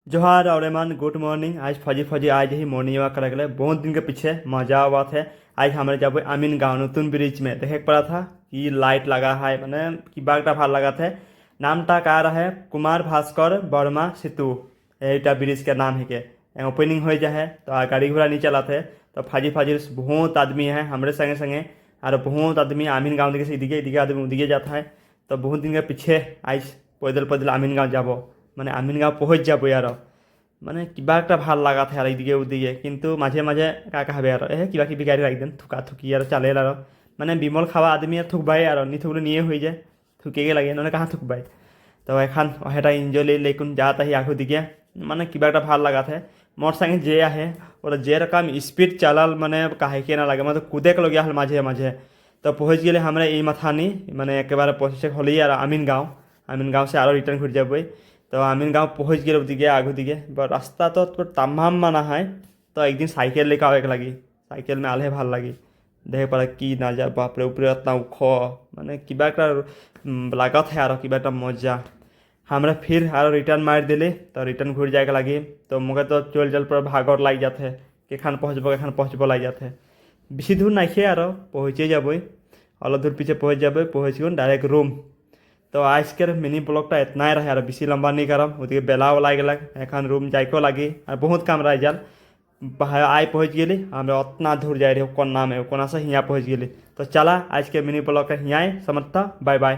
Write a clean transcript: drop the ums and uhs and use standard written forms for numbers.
जोहार और एमान गुड मॉर्निंग। आज फजी फजी आज ही मॉर्निंग वॉक कर गए। बहुत दिन के पीछे मजा हुआ था। आज हमारे जब आमीन गाँव नतून ब्रिज में देखे पड़ा था कि लाइट लगा है मैंने कि बागटा भार लगा थे। नामटा का रहा है कुमार भास्कर वर्मा सेतु। यहीटा ब्रिज के नाम है के ओपनिंग हो जाए तो गाड़ी घोड़ा नहीं चला थे तो फाजी फाजी बहुत आदमी है हमारे संगे संगे और बहुत आदमी आमीन गाँव दिखे से इदिके आदमी उदिके जाता है। तो बहुत दिन के पीछे आज पैदल पैदल आमीन गाँव যাব মানে আমিন গাঁও পৌঁছ যাবো আর মানে কিবা একটা ভাল লাগা থাকে আর এইদিকে ওদিকে কিন্তু মাঝে মাঝে কাকা হবে আর কিবা কিবি গাড়ি রাখদেন থুকা থুকি আর চালে আর মানে বিমল খাওয়া আদমি আর থুকবাই আর নি থুকলে নিয়ে হয়ে যায় থুকেগে লাগে নহলে কাহা থুকবাই। তো এখন সেটা এনজয় লেকুন যা তাহি আখো দিকে মানে কিবা একটা ভাল লাগা থাকে। মোর সঙ্গে যে আহে ওরা যেরকম স্পিড চালাল মানে কাহিকে না লাগে মানে কুদেক লগিয়া হল মাঝে মাঝে। তো পৌঁছ গেলে আমরা এই মাথানি মানে একেবারে পৌঁছে হলেই আর আমিন গাঁও সে আরও রিটার্ন ঘুরে যাবই। तो आमीन गाँव पहुँच गए दिखे आगू दिखे रास्ता तो तमाम माना है। तो एक दिन साइकिल लेकर आवे लगी साइकिल में आले ভাল लगी देख पड़ा कि ना जा बापरे ऊपर इतना उख माने किबा लागत है और किबा मजा हमरा फिर और रिटर्न मार दिले तो रिटर्न घूर जाए लगी। तो मुझे तो चल चल पर भागर लग जाते केखान पहुँचब लग जाते बेसि दूर नाइखे और पहुँचे जाबई अलग दूर पीछे पहुँच जाबई पहुँच गन डायरेक्ट रूम। तो आजकल मिनी ब्लॉगटा इतना ही रहे और बेसि लंबा नहीं करम ओदिके बेला वाला गलक एखन रूम जाइको लगी और बहुत काम रह जाल आय पहुँच गली हमें उतना दूर जाए रहे कोना में कोना से हियाँ पहुँच गली। तो चला आज के मिनी ब्लॉग हियाँ समझता बाय बाय।